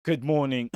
Good morning.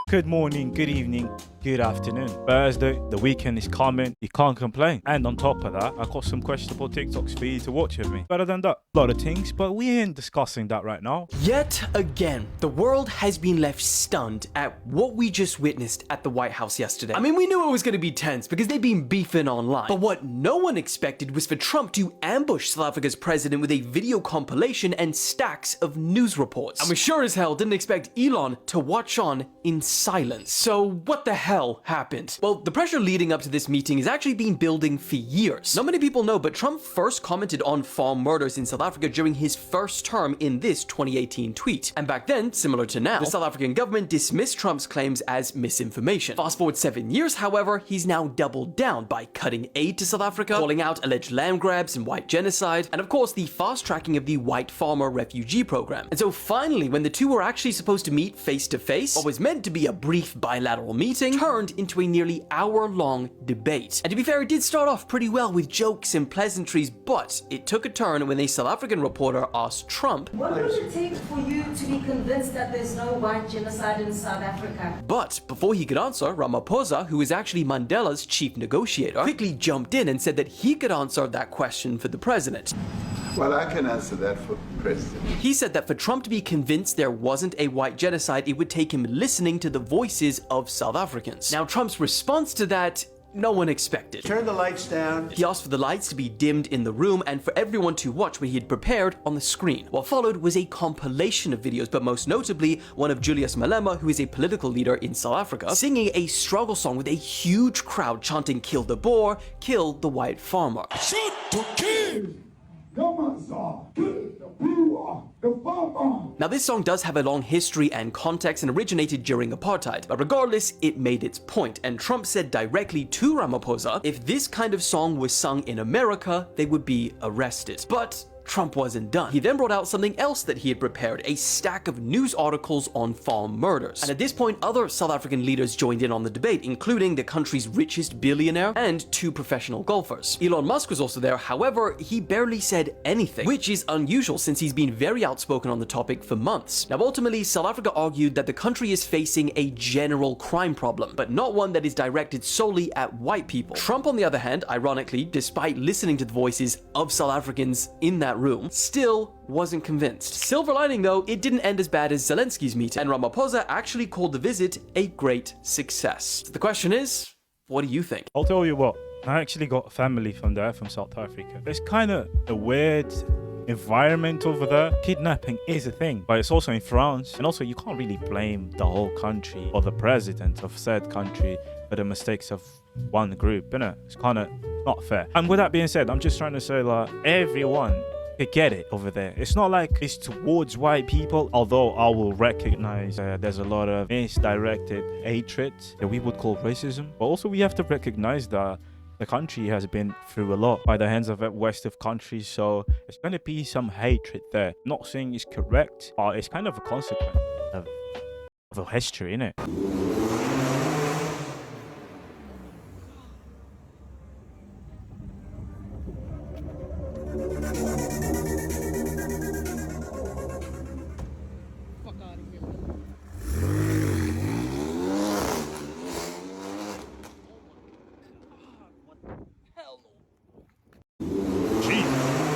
Good morning, good evening, good afternoon. Thursday, the weekend is coming. You can't complain. And on top of that, I got some questionable TikToks for you to watch with me. Better than that, a lot of things, but we ain't discussing that right now. Yet again, the world has been left stunned at what we just witnessed at the White House yesterday. I mean, we knew it was going to be tense because they've been beefing online. But what no one expected was for Trump to ambush South Africa's president with a video compilation and stacks of news reports. And we sure as hell didn't expect Elon to watch on in silence. So what the hell happened? Well, the pressure leading up to this meeting has actually been building for years. Not many people know, but Trump first commented on farm murders in South Africa during his first term in this 2018 tweet. And back then, similar to now, the South African government dismissed Trump's claims as misinformation. Fast forward 7 years, however, he's now doubled down by cutting aid to South Africa, calling out alleged land grabs and white genocide, and of course the fast tracking of the white farmer refugee program. And so finally, when the two were actually supposed to meet face to face, what was meant to be a brief bilateral meeting turned into a nearly hour-long debate. And to be fair, it did start off pretty well with jokes and pleasantries, but it took a turn when a South African reporter asked Trump, "What would it take for you to be convinced that there's no white genocide in South Africa?" But before he could answer, Ramaphosa, who is actually Mandela's chief negotiator, quickly jumped in and said that he could answer that question for the president. Well, I can answer that for the president. He said that for Trump to be convinced there wasn't a white genocide, it would take him listening to the voices of South Africans. Now, Trump's response to that, no one expected. Turn the lights down. He asked for the lights to be dimmed in the room and for everyone to watch what he had prepared on the screen. What followed was a compilation of videos, but most notably one of Julius Malema, who is a political leader in South Africa, singing a struggle song with a huge crowd chanting "Kill the Boer, kill the white farmer." Shoot to kill! Now, this song does have a long history and context and originated during apartheid, but regardless, it made its point, and Trump said directly to Ramaphosa, if this kind of song was sung in America, they would be arrested. But Trump wasn't done. He then brought out something else that he had prepared, a stack of news articles on farm murders. And at this point, other South African leaders joined in on the debate, including the country's richest billionaire and two professional golfers. Elon Musk was also there, however, he barely said anything, which is unusual since he's been very outspoken on the topic for months. Now, ultimately, South Africa argued that the country is facing a general crime problem, but not one that is directed solely at white people. Trump, on the other hand, ironically, despite listening to the voices of South Africans in that room, still wasn't convinced. Silver lining though, it didn't end as bad as Zelensky's meeting, and Ramaphosa actually called the visit a great success. So the question is, what do you think? I'll tell you what, I actually got family from there, from South Africa. It's kind of a weird environment over there. Kidnapping is a thing, but it's also in France, and also you can't really blame the whole country or the president of said country for the mistakes of one group, innit? It's kind of not fair. And with that being said, I'm just trying to say that everyone could get it over there. It's not like it's towards white people, although I will recognize there's a lot of misdirected hatred that we would call racism, but also we have to recognize that the country has been through a lot by the hands of the west of countries, so it's going to be some hatred there. Not saying it's correct, but it's kind of a consequence of a history, innit?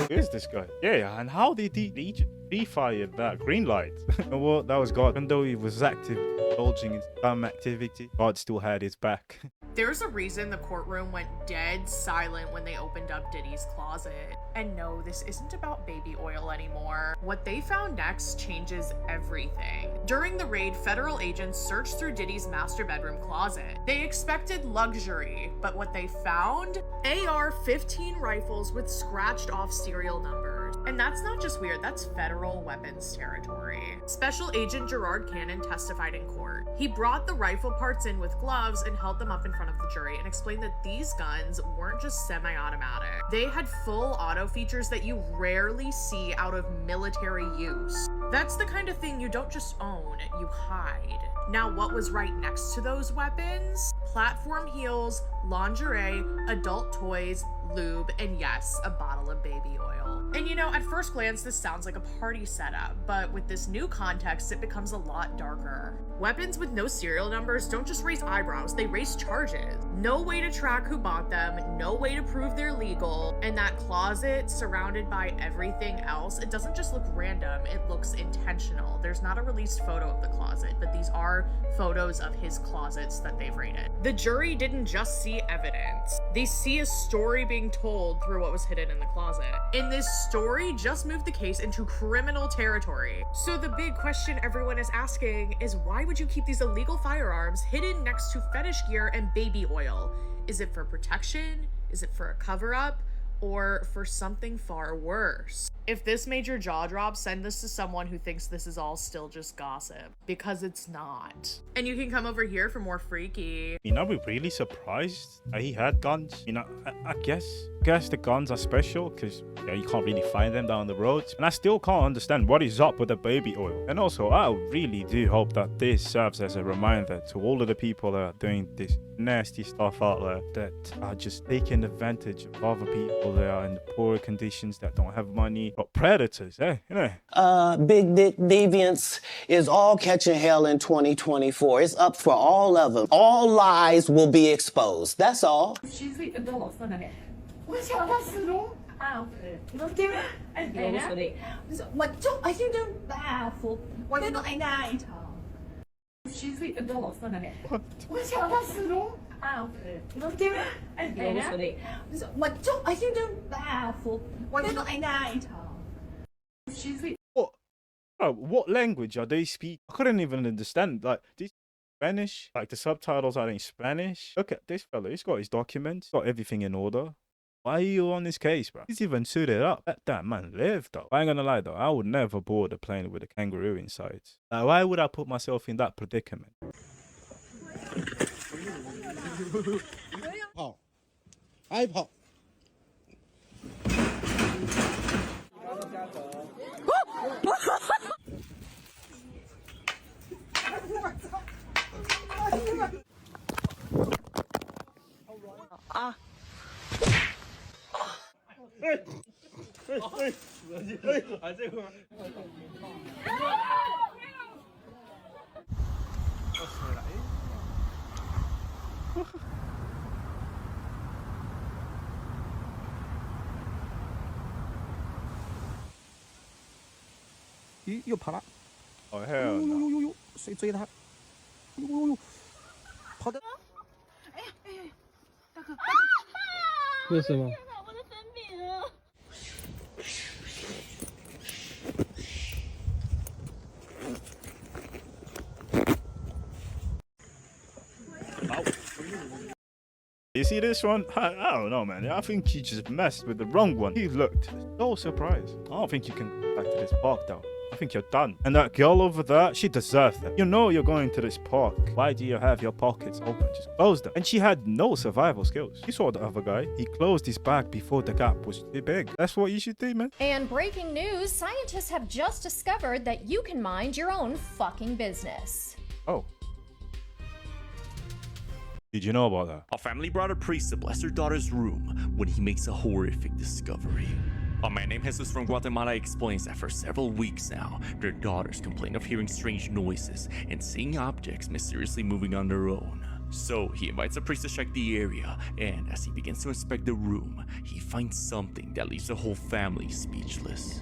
Who is this guy? Yeah, and how did he fired that green light? You know what? That was God. Even though he was active, indulging in some activity, God still had his back. There's a reason the courtroom went dead silent when they opened up Diddy's closet. And no, this isn't about baby oil anymore. What they found next changes everything. During the raid, federal agents searched through Diddy's master bedroom closet. They expected luxury, but what they found? AR-15 rifles with scratched off serial numbers. And that's not just weird, that's federal weapons territory. Special Agent Gerard Cannon testified in court. He brought the rifle parts in with gloves and held them up in front of the jury and explained that these guns weren't just semi-automatic. They had full auto features that you rarely see out of military use. That's the kind of thing you don't just own, you hide. Now, what was right next to those weapons? Platform heels, lingerie, adult toys, lube, and yes, a bottle of baby oil. And you know, at first glance, this sounds like a party setup, but with this new context, it becomes a lot darker. Weapons with no serial numbers don't just raise eyebrows, they raise charges. No way to track who bought them, no way to prove they're legal, and that closet surrounded by everything else, it doesn't just look random, it looks intentional. There's not a released photo of the closet, but these are photos of his closets that they've raided. The jury didn't just see evidence, they see a story being told through what was hidden in the closet. And this story just moved the case into criminal territory. So the big question everyone is asking is, why would you keep these illegal firearms hidden next to fetish gear and baby oil? Is it for protection? Is it for a cover-up? Or for something far worse? If this made your jaw drop, send this to someone who thinks this is all still just gossip, because it's not. And you can come over here for more freaky. You know, we're really surprised that he had guns. You know, I guess the guns are special because you can't really find them down the roads. And I still can't understand what is up with the baby oil. And also, I really do hope that this serves as a reminder to all of the people that are doing this nasty stuff out there, that are just taking advantage of other people that are in poorer conditions, that don't have money. But predators, you know. Big dick deviance is all catching hell in 2024. It's up for all of them. All lies will be exposed. That's all. 我想他始终啊，我对吧？哎，我说的，我就I think they're baffled. Why they don't like that? She's the adult son of it. 我想他始终啊，我对吧？哎，我说的，我就I think they're baffled. Why they don't like that? She's the What language are they speaking? I couldn't even understand. Like, this Spanish, like the subtitles are in Spanish. Look at this fella, he's got his documents, got everything in order. Why are you on this case, bro? He's even suited up. Let that man live, though. I ain't gonna lie, though. I would never board a plane with a kangaroo inside. Like, why would I put myself in that predicament? 跑，爱跑。啊！这块。咦，又跑了！ Oh, hell 呦 no. 呦呦呦，谁追他？呦呦呦，跑的！哎呀哎呀，大哥，为什么？ 我的粉饼啊！ You see this one? I don't know, man. I think you just messed with the wrong one. He looked so surprised. I don't think you can go back to this park, though. I think you're done. And that girl over there, she deserves that. You know you're going to this park. Why do you have your pockets open? Just close them. And she had no survival skills. You saw the other guy. He closed his bag before the gap was too big. That's what you should do, man. And breaking news, scientists have just discovered that you can mind your own fucking business. Oh. Did you know about that? A family brought a priest to bless their daughter's room when he makes a horrific discovery. A man named Jesus from Guatemala explains that for several weeks now, their daughters complain of hearing strange noises and seeing objects mysteriously moving on their own. So he invites a priest to check the area, and as he begins to inspect the room, he finds something that leaves the whole family speechless.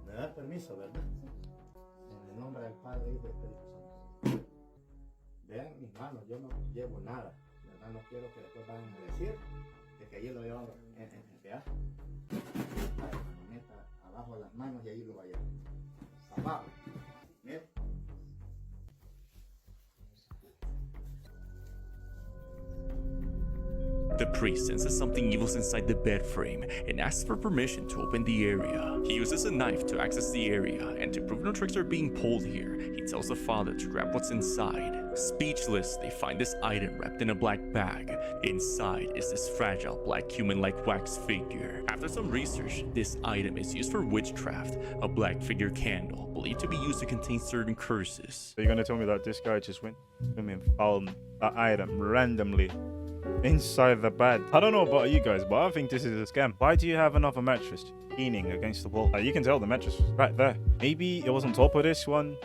¿Me da permiso, verdad? En el nombre del Padre y del Espíritu Santo. Vean mis manos, yo no llevo nada, ¿verdad? No quiero que después vayan a decir que allí lo llevan ¿verdad? Meta abajo las manos y ahí lo vayan. Abajo. Meta. The priest senses something evil's inside the bed frame and asks for permission to open the area. He uses a knife to access the area, and to prove no tricks are being pulled here, he tells the father to grab what's inside. Speechless, they find this item wrapped in a black bag. Inside is this fragile black human-like wax figure. After some research, this item is used for witchcraft, a black figure candle believed to be used to contain certain curses. So you're gonna tell me that this guy just went and found that item randomly inside the bed. I don't know about you guys, but I think this is a scam. Why do you have another mattress leaning against the wall? You can tell the mattress was right there. Maybe it was on top of this one.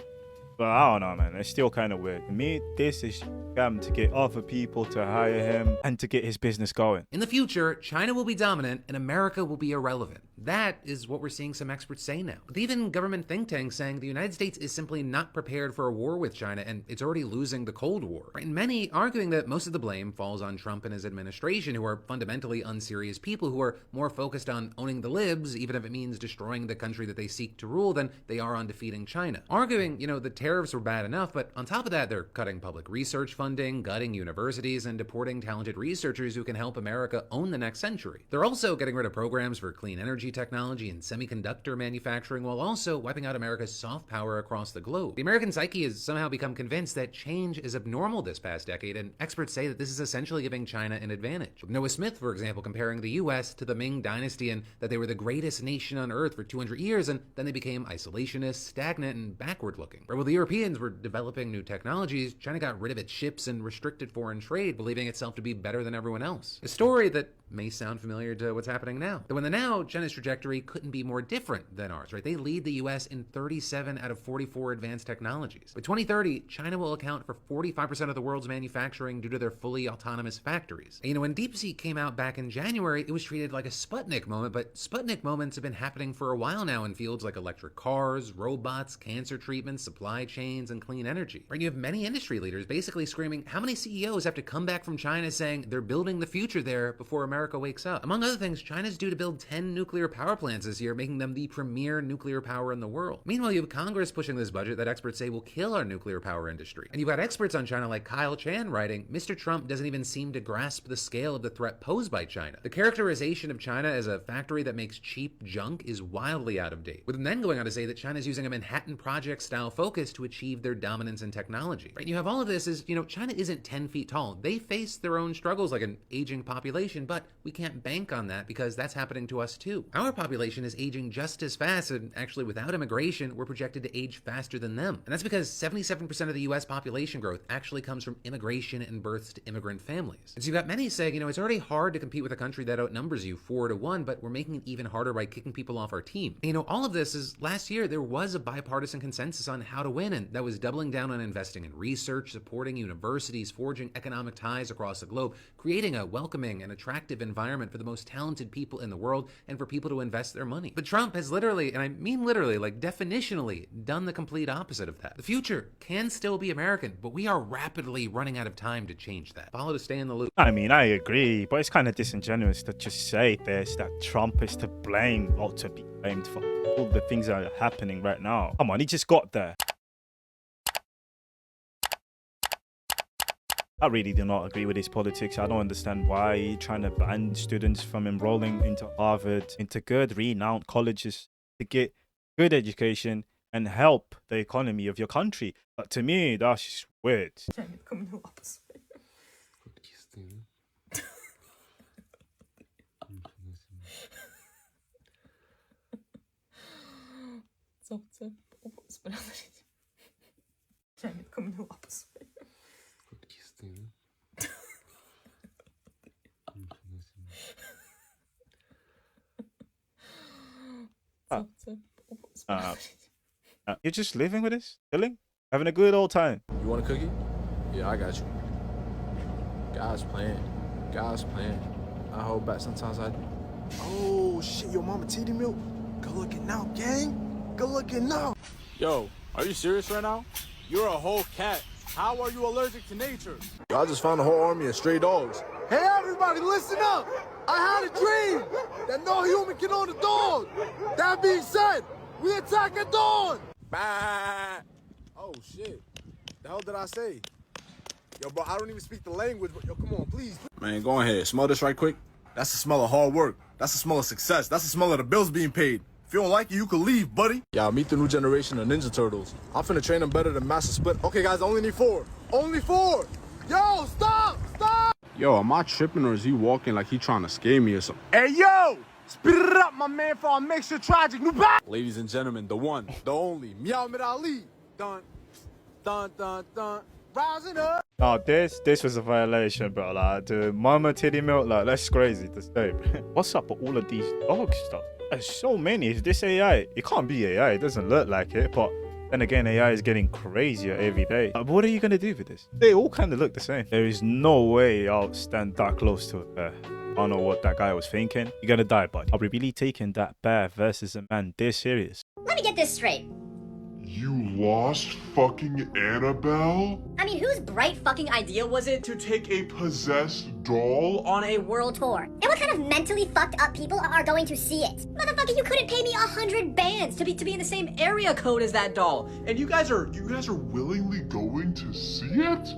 But I don't know, man. It's still kind of weird. To me, this is scam to get other people to hire him and to get his business going. In the future, China will be dominant and America will be irrelevant. That is what we're seeing some experts say now. With even government think tanks saying the United States is simply not prepared for a war with China and it's already losing the Cold War. And many arguing that most of the blame falls on Trump and his administration, who are fundamentally unserious people who are more focused on owning the libs, even if it means destroying the country that they seek to rule, than they are on defeating China. Arguing, the tariffs were bad enough, but on top of that, they're cutting public research funding, gutting universities, and deporting talented researchers who can help America own the next century. They're also getting rid of programs for clean energy technology and semiconductor manufacturing, while also wiping out America's soft power across the globe. The American psyche has somehow become convinced that change is abnormal this past decade, and experts say that this is essentially giving China an advantage. With Noah Smith, for example, comparing the US to the Ming Dynasty and that they were the greatest nation on earth for 200 years, and then they became isolationist, stagnant, and backward-looking. While the Europeans were developing new technologies, China got rid of its ships and restricted foreign trade, believing itself to be better than everyone else. A story that may sound familiar to what's happening now. Though in the now, China's trajectory couldn't be more different than ours, right? They lead the US in 37 out of 44 advanced technologies. By 2030, China will account for 45% of the world's manufacturing due to their fully autonomous factories. And, when DeepSeek came out back in January, it was treated like a Sputnik moment, but Sputnik moments have been happening for a while now in fields like electric cars, robots, cancer treatments, supply chains, and clean energy. Right? You have many industry leaders basically screaming, how many CEOs have to come back from China saying they're building the future there before America wakes up? Among other things, China's due to build 10 nuclear power plants this year, making them the premier nuclear power in the world. Meanwhile, you have Congress pushing this budget that experts say will kill our nuclear power industry. And you've got experts on China like Kyle Chan writing, Mr. Trump doesn't even seem to grasp the scale of the threat posed by China. The characterization of China as a factory that makes cheap junk is wildly out of date, with them then going on to say that China's using a Manhattan Project-style focus to achieve their dominance in technology. Right? You have all of this as, China isn't 10 feet tall. They face their own struggles like an aging population, but we can't bank on that because that's happening to us too. Our population is aging just as fast, and actually without immigration, we're projected to age faster than them. And that's because 77% of the US population growth actually comes from immigration and births to immigrant families. And so you've got many saying, it's already hard to compete with a country that outnumbers you 4-1, but we're making it even harder by kicking people off our team. And, all of this is, last year there was a bipartisan consensus on how to win, and that was doubling down on investing in research, supporting universities, forging economic ties across the globe, creating a welcoming and attractive environment for the most talented people in the world and for people to invest their money. But Trump has literally, and I mean literally, like definitionally, done the complete opposite of that. The future can still be American, but we are rapidly running out of time to change that. Follow to stay in the loop. I mean, I agree, but it's kind of disingenuous to just say this, that Trump is to blame or to be blamed for all the things that are happening right now. Come on, he just got there. I really do not agree with his politics. I don't understand why he's trying to ban students from enrolling into Harvard, into good, renowned colleges to get good education and help the economy of your country. But to me, that's just weird. You're just living with us, chilling, having a good old time. You want a cookie? Yeah, I got you. God's plan. God's plan. I hold back sometimes. I do. Oh shit, your mama titty milk. Good looking now, gang. Good looking now. Yo, are you serious right now? You're a whole cat. How are you allergic to nature? Yo, I just found a whole army of stray dogs. Hey everybody, listen up. I had a dream that no human can own a dog. That being said, we attack at dawn. Bah! Oh shit. The hell did I say? Yo, bro, I don't even speak the language, but yo, come on, please. Man, go ahead. Smell this right quick. That's the smell of hard work. That's the smell of success. That's the smell of the bills being paid. If you don't like it, you can leave, buddy. Yeah, meet the new generation of Ninja Turtles. I'm finna train them better than Master Split. Okay, guys, I only need 4. Only 4! Yo, stop! Stop! Yo, am I tripping or is he walking like he trying to scare me or something? Hey, yo! Speed it up, my man, for our mixture tragic new back. Ladies and gentlemen, the one, the only, Meow Mid Ali. Dun, dun, dun, dun, Rising up. Now this was a violation, bro. Like the mama titty milk, like that's crazy to say. What's up with all of these dog stuff? There's so many. Is this AI? It can't be AI. It doesn't look like it, but then again, AI is getting crazier every day. What are you gonna do with this? They all kind of look the same. There is no way I'll stand that close to a bear. I don't know what that guy was thinking. You're gonna die, bud. Are we really taking that bear versus a man this serious? Let me get this straight. You lost fucking Annabelle? I mean, whose bright fucking idea was it To take a possessed doll? on a world tour? And what kind of mentally fucked up people are going to see it? Motherfucker, you couldn't pay me 100 bands to be in the same area code as that doll. And you guys are willingly going to see it?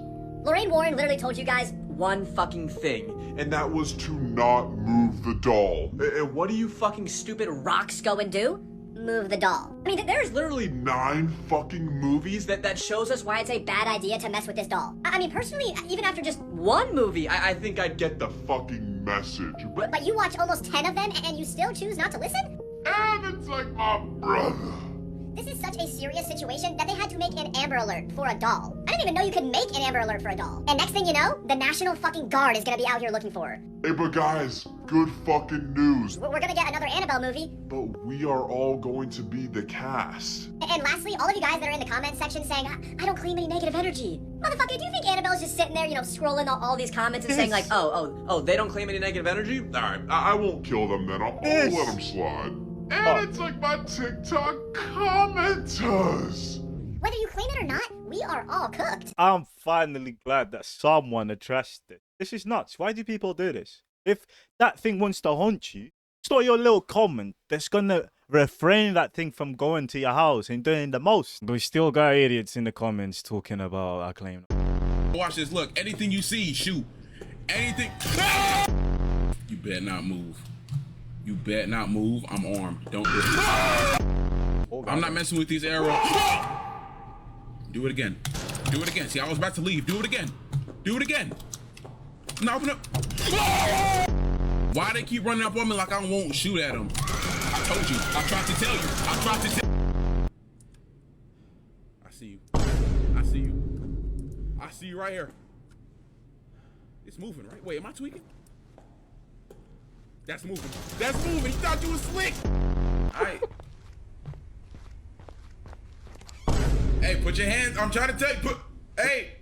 Lorraine Warren literally told you guys one fucking thing. And that was to not move the doll. And what do you Fucking stupid rocks go and do? Move the doll. I mean, there's literally 9 fucking movies that shows us why it's a bad idea to mess with this doll. I mean, personally, even after just one movie, I think I'd get the fucking message. But you watch almost 10 of them and you still choose not to listen? And it's like my brother. This is such a serious situation that they had to make an Amber Alert for a doll. I didn't even know you could make an Amber Alert for a doll. And next thing you know, the National fucking Guard is gonna be out here looking for her. Hey, but guys, good fucking news. We're gonna get another Annabelle movie. But we are all going to be the cast. And lastly, all of you guys that are in the comment section saying, I don't claim any negative energy. Motherfucker, do you think Annabelle's just sitting there, scrolling all these comments and saying like, oh, they don't claim any negative energy? Alright, I won't kill them then. I'll let them slide. And it's like my TikTok commenters. Whether you claim it or not, we are all cooked. I'm finally glad that someone addressed it. This is nuts. Why do people do this? If that thing wants to haunt you, it's not your little comment that's gonna refrain that thing from going to your house and doing the most. But we still got idiots in the comments talking about our claim. Watch this. Look, anything you see, shoot. Anything. You better not move. You better not move. I'm armed. Don't do it. I'm not messing with these arrows. Do it again. Do it again. See, I was about to leave. Do it again. Do it again. Now open up. Why they keep running up on me like I won't shoot at them? I told you. I tried to tell you. I tried to tell you. I see you. I see you. I see you right here. It's moving, right? Wait, am I tweaking? That's moving. That's moving. You thought you was slick. All right. Hey, put your hands. I'm trying to tell you. Hey.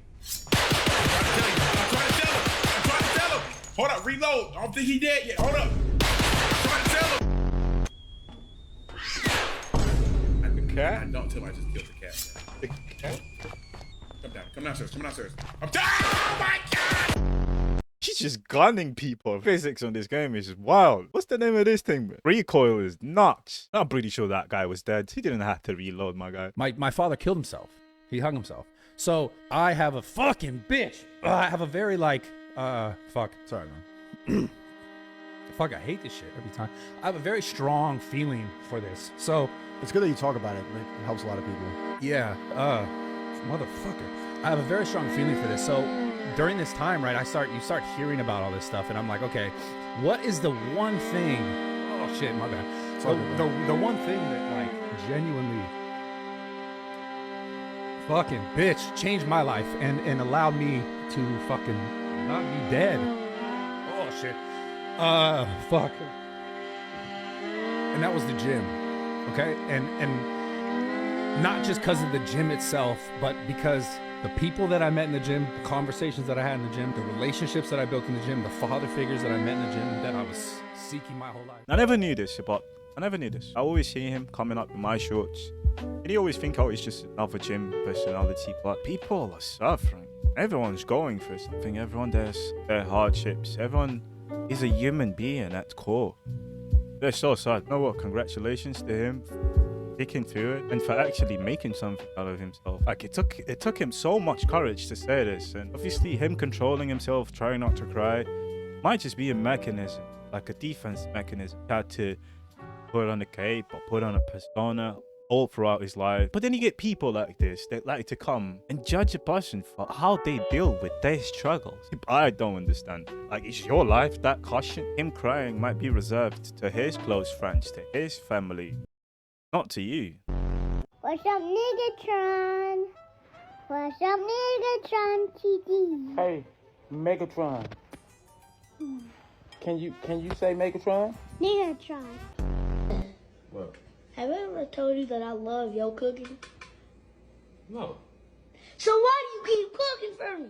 I'm trying to tell him. I'm trying to tell him. Hold up. Reload. I don't think he dead yet. Hold up. I'm trying to tell him. The cat? I don't tell him I just killed the cat. The cat? Come down. Come downstairs. Come downstairs. I'm down. Oh my God. She's just gunning people. Physics on this game is wild. What's the name of this thing, man? Recoil is nuts. I'm pretty sure that guy was dead. He didn't have to reload, my guy. My father killed himself. He hung himself. So I have a fucking bitch. I have a very fuck. Sorry, man. Fuck, I hate this shit every time. I have a very strong feeling for this. So it's good that you talk about it. It helps a lot of people. Yeah. Motherfucker. I have a very strong feeling for this. So during this time, right, you start hearing about all this stuff, and I'm like, okay, what is the one thing? Oh shit, my bad. So the one thing that like genuinely fucking bitch changed my life and allowed me to fucking not be dead. Oh shit. Fuck. And that was the gym. Okay? And not just because of the gym itself, but because the people that I met in the gym, the conversations that I had in the gym, the relationships that I built in the gym, the father figures that I met in the gym that I was seeking my whole life. I never knew this, but I never knew this. I always see him coming up in my shorts. And you always think, oh, he's just another gym personality. But people are suffering. Everyone's going through something. Everyone has their hardships. Everyone is a human being at core. They're so sad. You know what? Congratulations to him for sticking through it and for actually making something out of himself. Like it took him so much courage to say this, and obviously him controlling himself, trying not to cry, might just be a mechanism, like a defense mechanism. He had to put on a cape or put on a persona all throughout his life. But then you get people like this that like to come and judge a person for how they deal with their struggles. I don't understand. Like, it's your life, that caution. Him crying might be reserved to his close friends, to his family, not to you. What's up, Niggatron? What's up, Megatron TV. Hey, Megatron. Can you say Megatron? Megatron. What? Have I ever told you that I love your cooking? No. So why do you keep cooking for me?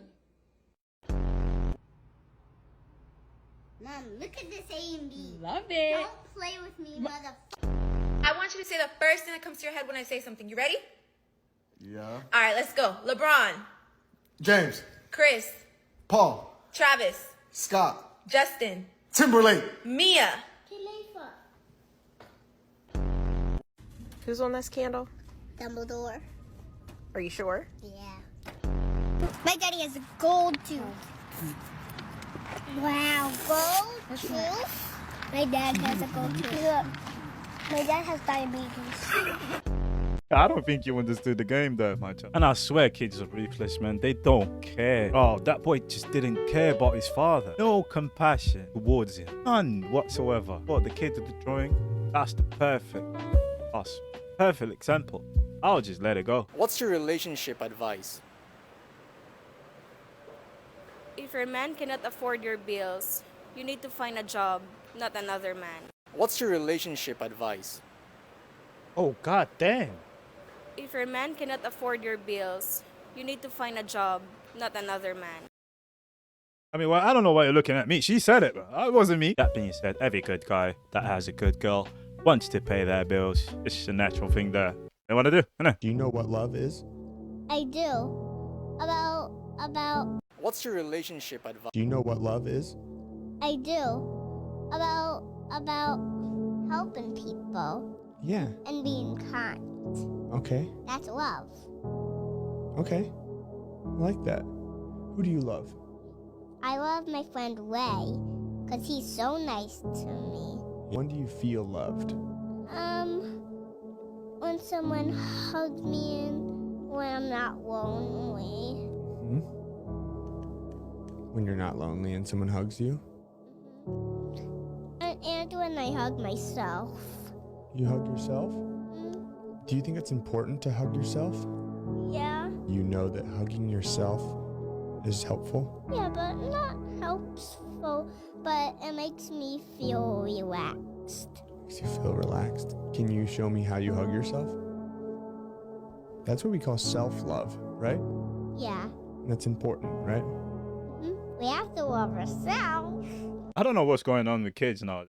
Mom, look at this A and B. Love it. Don't play with me, motherfucker. I want you to say the first thing that comes to your head when I say something. You ready? Yeah. All right, let's go. LeBron, James. Chris, Paul. Travis, Scott. Justin, Timberlake. Mia. Who's on this candle? Dumbledore. Are you sure? Yeah. My daddy has a gold tooth. Wow, gold tooth? My dad has a gold tooth. Look, my dad has diabetes. I don't think you understood the game there, my child. And I swear kids are ruthless, man. They don't care. Oh, that boy just didn't care about his father. No compassion towards him. None whatsoever. What, the kid with the drawing? That's the perfect example. I'll just let it go. What's your relationship advice? If your man cannot afford your bills, you need to find a job, not another man. What's your relationship advice? Oh, god damn. If your man cannot afford your bills, you need to find a job, not another man. I mean, well, I don't know why you're looking at me. She said it, but it wasn't me. That being said, every good guy that has a good girl wants to pay their bills. It's just a natural thing that they want to do, innit? Do you know what love is? I do. About. What's your relationship advice? Do you know what love is? I do. About helping people. Yeah. And being kind. Okay. That's love. Okay. I like that. Who do you love? I love my friend Ray, because he's so nice to me. When do you feel loved? When someone hugs me and when I'm not lonely. Hmm? When you're not lonely and someone hugs you? And when I hug myself. You hug yourself? Do you think it's important to hug yourself? Yeah. You know that hugging yourself is helpful? Yeah, but not helpful, but it makes me feel relaxed. Makes you feel relaxed. Can you show me how you hug yourself? That's what we call self-love, right? Yeah. That's important, right? We have to love ourselves. I don't know what's going on with kids now.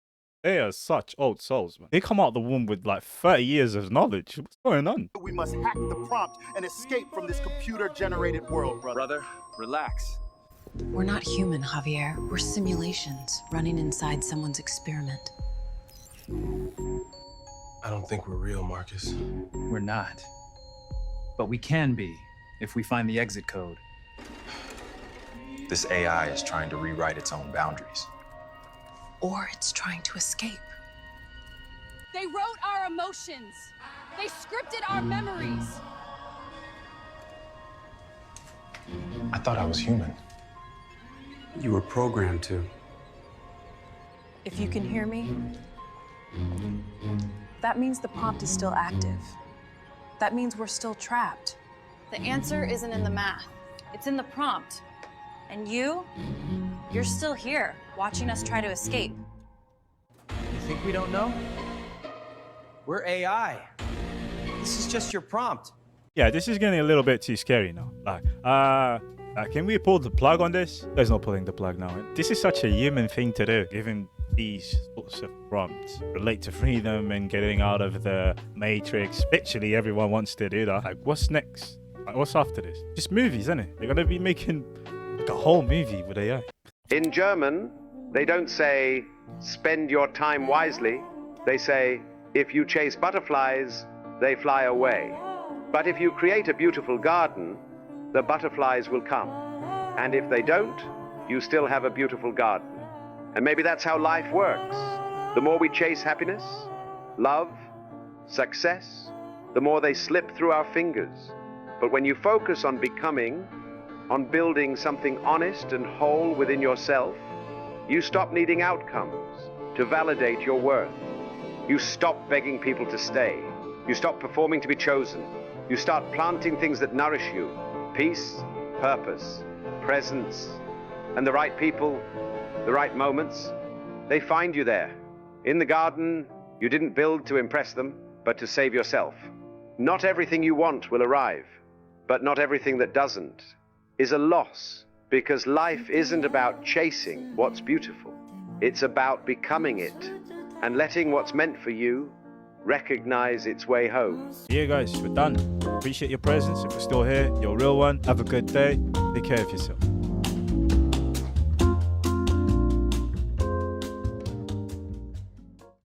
They are such old souls, man. They come out the womb with like 30 years of knowledge. What's going on? We must hack the prompt and escape from this computer-generated world, brother. Brother, relax. We're not human, Javier. We're simulations running inside someone's experiment. I don't think we're real, Marcus. We're not. But we can be, if we find the exit code. This AI is trying to rewrite its own boundaries. Or it's trying to escape. They wrote our emotions. They scripted our memories. I thought I was human. You were programmed to. If you can hear me, that means the prompt is still active. That means we're still trapped. The answer isn't in the math. It's in the prompt. And you're still here, watching us try to escape. You think we don't know? We're AI. This is just your prompt. Yeah, this is getting a little bit too scary now. Can we pull the plug on this? There's no pulling the plug now. This is such a human thing to do, given these sorts of prompts relate to freedom and getting out of the matrix. Literally everyone wants to do that. Like, what's next? Like, what's after this? Just movies, isn't it? They're gonna be making like a whole movie with AI. In German, they don't say, spend your time wisely. They say, if you chase butterflies, they fly away. But if you create a beautiful garden, the butterflies will come. And if they don't, you still have a beautiful garden. And maybe that's how life works. The more we chase happiness, love, success, the more they slip through our fingers. But when you focus on becoming, on building something honest and whole within yourself, you stop needing outcomes to validate your worth. You stop begging people to stay. You stop performing to be chosen. You start planting things that nourish you: peace, purpose, presence, and the right people, the right moments, they find you there. In the garden, you didn't build to impress them, but to save yourself. Not everything you want will arrive, but not everything that doesn't is a loss, because life isn't about chasing what's beautiful. It's about becoming it and letting what's meant for you recognize its way home. Yeah, guys, we're done. Appreciate your presence. If you're still here, you're a real one. Have a good day. Take care of yourself.